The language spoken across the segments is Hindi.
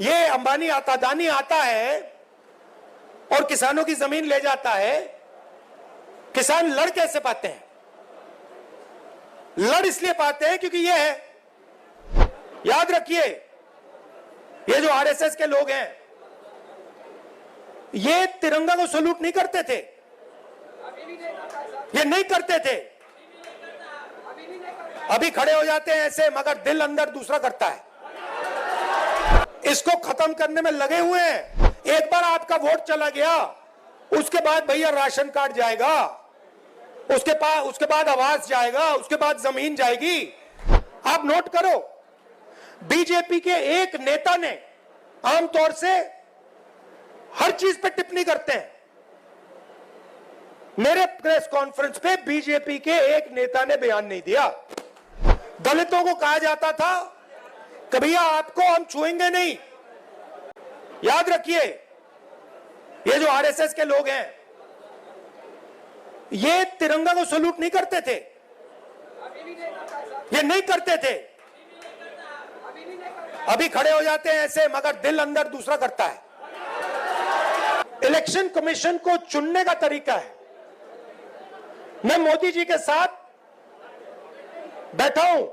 ये अंबानी आता अदानी आता है और किसानों की जमीन ले जाता है। किसान लड़ कैसे पाते हैं? लड़ इसलिए पाते हैं क्योंकि ये है, याद रखिए, ये जो आरएसएस के लोग हैं ये तिरंगा को सलूट नहीं करते थे, ये नहीं करते थे। अभी खड़े हो जाते हैं ऐसे, मगर दिल अंदर दूसरा करता है। इसको खत्म करने में लगे हुए हैं। एक बार आपका वोट चला गया, उसके बाद भैया राशन कार्ड जाएगा, उसके बाद आवास जाएगा, उसके बाद जमीन जाएगी। आप नोट करो, बीजेपी के एक नेता ने आमतौर से हर चीज पे टिप्पणी करते हैं। मेरे प्रेस कॉन्फ्रेंस पे बीजेपी के एक नेता ने बयान नहीं दिया। दलितों को कहा जाता था कि भैया आपको हम छुएंगे नहीं। याद रखिए, ये जो आरएसएस के लोग हैं ये तिरंगा को सलूट नहीं करते थे, ये नहीं करते थे। अभी खड़े हो जाते हैं ऐसे, मगर दिल अंदर दूसरा करता है। इलेक्शन कमीशन को चुनने का तरीका है। मैं मोदी जी के साथ बैठा हूं,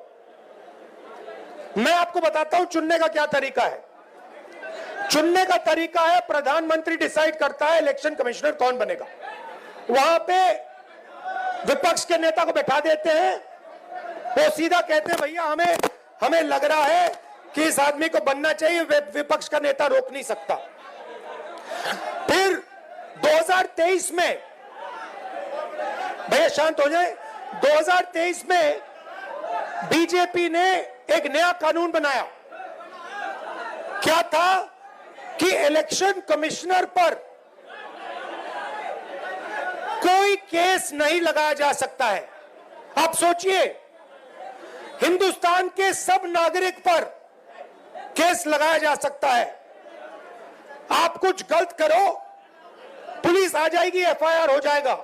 मैं आपको बताता हूं चुनने का क्या तरीका है। चुनने का तरीका है, प्रधानमंत्री डिसाइड करता है इलेक्शन कमिश्नर कौन बनेगा। वहां पे विपक्ष के नेता को बैठा देते हैं, वो सीधा कहते हैं भैया हमें लग रहा है कि इस आदमी को बनना चाहिए, विपक्ष का नेता रोक नहीं सकता। फिर 2023 में, भैया शांत हो जाए, 2023 में बीजेपी ने एक नया कानून बनाया। क्या था कि इलेक्शन कमिश्नर पर कोई केस नहीं लगाया जा सकता है। आप सोचिए, हिंदुस्तान के सब नागरिक पर केस लगाया जा सकता है। आप कुछ गलत करो, पुलिस आ जाएगी, एफआईआर हो जाएगा।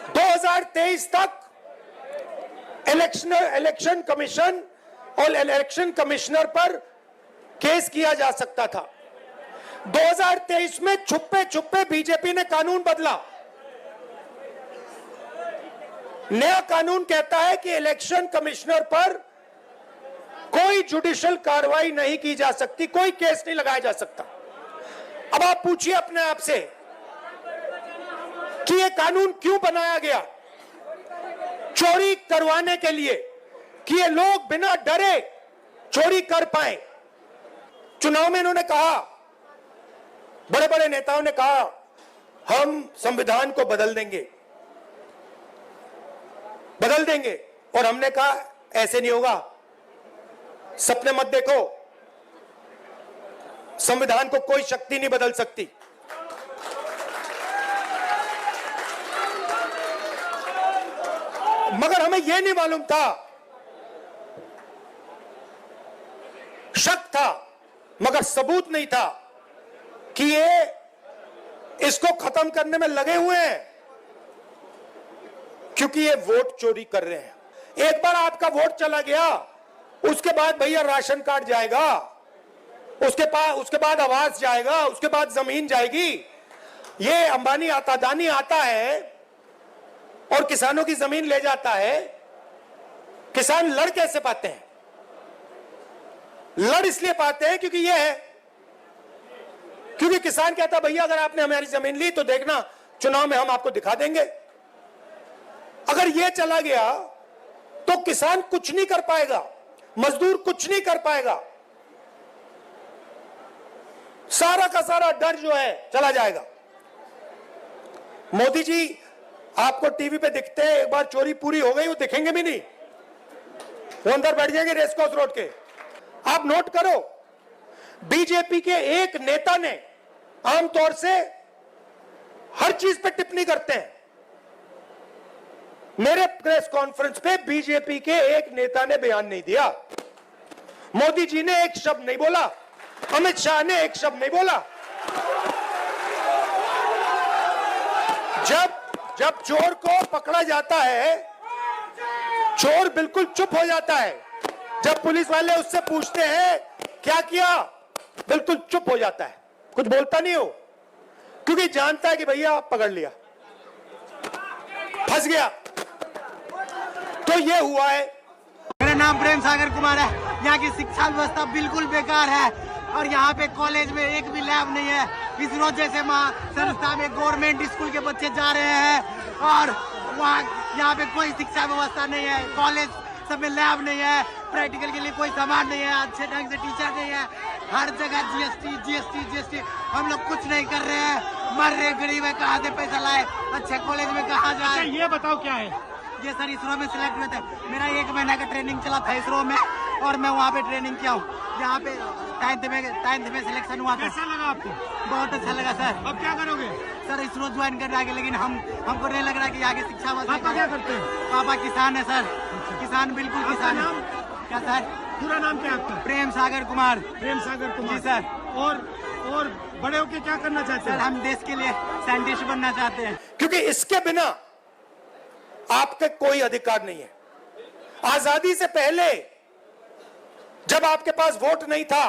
2023 तक इलेक्शन कमीशन और इलेक्शन कमिश्नर पर केस किया जा सकता था। 2023 में छुपे छुपे बीजेपी ने कानून बदला। नया कानून कहता है कि इलेक्शन कमिश्नर पर कोई जुडिशियल कार्रवाई नहीं की जा सकती, कोई केस नहीं लगाया जा सकता। अब आप पूछिए अपने आप से कि यह कानून क्यों बनाया गया? चोरी करवाने के लिए, कि ये लोग बिना डरे चोरी कर पाए। चुनाव में इन्होंने कहा, बड़े बड़े नेताओं ने कहा हम संविधान को बदल देंगे, और हमने कहा ऐसे नहीं होगा, सपने मत देखो, संविधान को कोई शक्ति नहीं बदल सकती। मगर हमें यह नहीं मालूम था, शक था मगर सबूत नहीं था कि ये इसको खत्म करने में लगे हुए हैं, क्योंकि ये वोट चोरी कर रहे हैं। एक बार आपका वोट चला गया, उसके बाद भैया राशन कार्ड जाएगा, उसके बाद आवास जाएगा, उसके बाद जमीन जाएगी। ये अंबानी आता अदानी आता है और किसानों की जमीन ले जाता है। किसान लड़ कैसे पाते हैं? लड़ इसलिए पाते हैं क्योंकि ये है, क्योंकि किसान कहता भैया अगर आपने हमारी जमीन ली तो देखना चुनाव में हम आपको दिखा देंगे। अगर ये चला गया तो किसान कुछ नहीं कर पाएगा, मजदूर कुछ नहीं कर पाएगा, सारा का सारा डर जो है चला जाएगा। मोदी जी आपको टीवी पे दिखते हैं, एक बार चोरी पूरी हो गई वो दिखेंगे भी नहीं, वो अंदर बैठ जाएंगे रेसकोर्स रोड के। आप नोट करो, बीजेपी के एक नेता ने आमतौर से हर चीज पे टिप्पणी करते हैं। मेरे प्रेस कॉन्फ्रेंस पे बीजेपी के एक नेता ने बयान नहीं दिया। मोदी जी ने एक शब्द नहीं बोला, अमित शाह ने एक शब्द नहीं बोला। जब चोर को पकड़ा जाता है, चोर बिल्कुल चुप हो जाता है। जब पुलिस वाले उससे पूछते हैं क्या किया? बिल्कुल चुप हो जाता है, कुछ बोलता नहीं हो, क्योंकि जानता है कि भैया पकड़ लिया, फंस गया। तो ये हुआ है। मेरा नाम प्रेम सागर कुमार है। यहाँ की शिक्षा व्यवस्था बिल्कुल बेकार है और यहाँ पे कॉलेज में एक भी लैब नहीं है। इसरो जैसे संस्था में गवर्नमेंट स्कूल के बच्चे जा रहे हैं और वहाँ यहाँ पे कोई शिक्षा व्यवस्था नहीं है। कॉलेज सब में लैब नहीं है, प्रैक्टिकल के लिए कोई सामान नहीं है, अच्छे ढंग से टीचर नहीं है। हर जगह जीएसटी जीएसटी जीएसटी। हम लोग कुछ नहीं कर रहे हैं, मर रहे गरीब है, कहाँ से पैसा लाए, अच्छे कॉलेज में कहाँ जाए। ये बताओ क्या है ये सर इसरो में सिलेक्ट हुए थे। मेरा 1 महीना का ट्रेनिंग चला था इसरो में और मैं वहाँ पे ट्रेनिंग किया हूँ। यहाँ पे 10th में सिलेक्शन हुआ था। कैसा लगा आपको? बहुत अच्छा लगा सर। अब क्या करोगे? सर इसरो ज्वाइन करने आगे, लेकिन हमको नहीं लग रहा कि आगे शिक्षा पापा क्या करते हैं? पापा किसान है सर। किसान, बिल्कुल किसान है। क्या सर? पूरा नाम क्या है आपका? प्रेम सागर कुमार। प्रेम सागर कुमार जी सर। और बड़े होके क्या करना चाहते हैं? सर हम देश के लिए साइंटिस्ट बनना चाहते हैं। क्योंकि इसके बिना आपके कोई अधिकार नहीं है। आजादी से पहले जब आपके पास वोट नहीं था,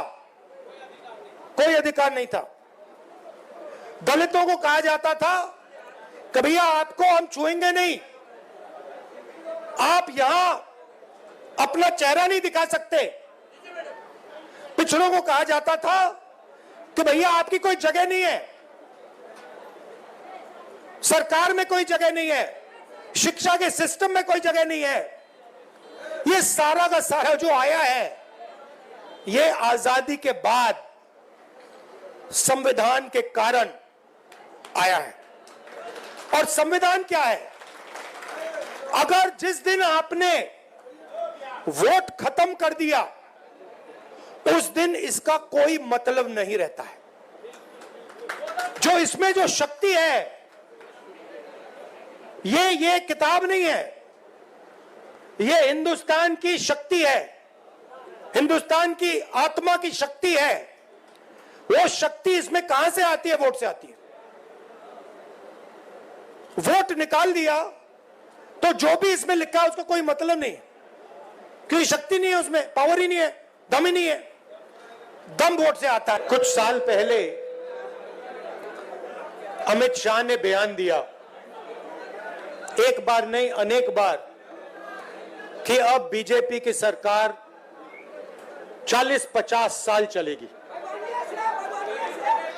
कोई अधिकार नहीं था। दलितों को कहा जाता था कि भैया आपको हम छुएंगे नहीं, आप यहां अपना चेहरा नहीं दिखा सकते। पिछड़ों को कहा जाता था कि भैया आपकी कोई जगह नहीं है, सरकार में कोई जगह नहीं है, शिक्षा के सिस्टम में कोई जगह नहीं है। ये सारा का सारा जो आया है, ये आजादी के बाद संविधान के कारण आया है। और संविधान क्या है? अगर जिस दिन आपने वोट खत्म कर दिया, उस दिन इसका कोई मतलब नहीं रहता है। जो इसमें जो शक्ति है, ये किताब नहीं है, ये हिंदुस्तान की शक्ति है, हिंदुस्तान की आत्मा की शक्ति है। वो शक्ति इसमें कहां से आती है? वोट से आती है। वोट निकाल दिया तो जो भी इसमें लिखा है उसका कोई मतलब नहीं है, क्योंकि शक्ति नहीं है उसमें, पावर ही नहीं है, दम ही नहीं है। दम वोट से आता है। कुछ साल पहले अमित शाह ने बयान दिया, एक बार नहीं अनेक बार, कि अब बीजेपी की सरकार 40-50 साल चलेगी।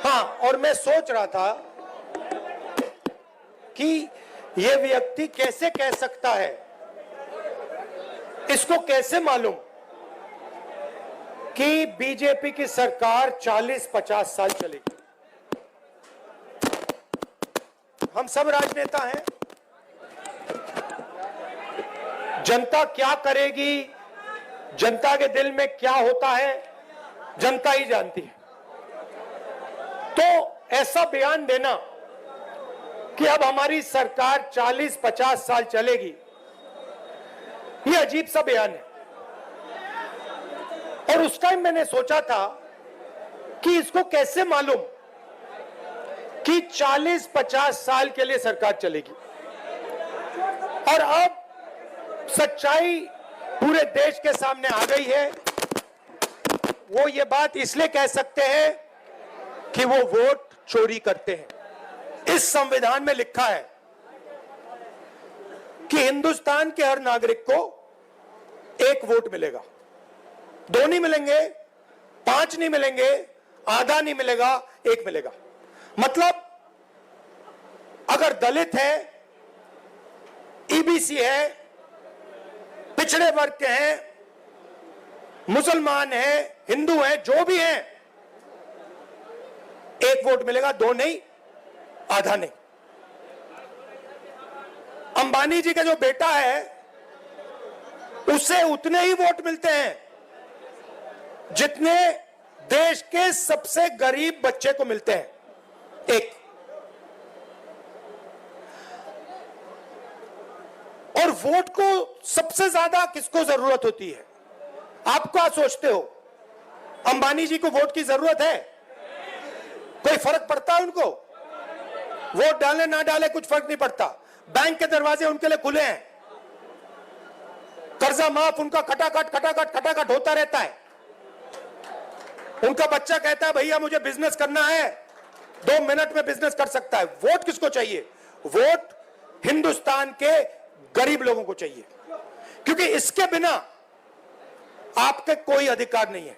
हाँ, और मैं सोच रहा था कि यह व्यक्ति कैसे कह सकता है, इसको कैसे मालूम कि बीजेपी की सरकार 40-50 साल चलेगी। हम सब राजनेता हैं, जनता क्या करेगी, जनता के दिल में क्या होता है, जनता ही जानती है। तो ऐसा बयान देना कि अब हमारी सरकार 40-50 साल चलेगी, ये अजीब सा बयान है। और उस टाइम मैंने सोचा था कि इसको कैसे मालूम कि 40-50 साल के लिए सरकार चलेगी। और अब सच्चाई पूरे देश के सामने आ गई है। वो ये बात इसलिए कह सकते हैं कि वो वोट चोरी करते हैं। इस संविधान में लिखा है कि हिंदुस्तान के हर नागरिक को 1 वोट मिलेगा। 2 नहीं मिलेंगे, 5 नहीं मिलेंगे, आधा नहीं मिलेगा, 1 मिलेगा। मतलब अगर दलित है, ईबीसी है, पिछड़े वर्ग के हैं, मुसलमान हैं, हिंदू हैं, जो भी हैं, 1 वोट मिलेगा, 2 नहीं, आधा नहीं। अंबानी जी का जो बेटा है उसे उतने ही वोट मिलते हैं जितने देश के सबसे गरीब बच्चे को मिलते हैं, 1। और वोट को सबसे ज्यादा किसको जरूरत होती है? आप क्या सोचते हो? अंबानी जी को वोट की जरूरत है? कोई फर्क पड़ता है उनको? वोट डाले ना डाले कुछ फर्क नहीं पड़ता। बैंक के दरवाजे उनके लिए खुले हैं, कर्जा माफ उनका खटाखट खटाखट खटाखट होता रहता है। उनका बच्चा कहता है भैया मुझे बिजनेस करना है, 2 मिनट में बिजनेस कर सकता है। वोट किसको चाहिए? वोट हिंदुस्तान के गरीब लोगों को चाहिए, क्योंकि इसके बिना आपके कोई अधिकार नहीं है।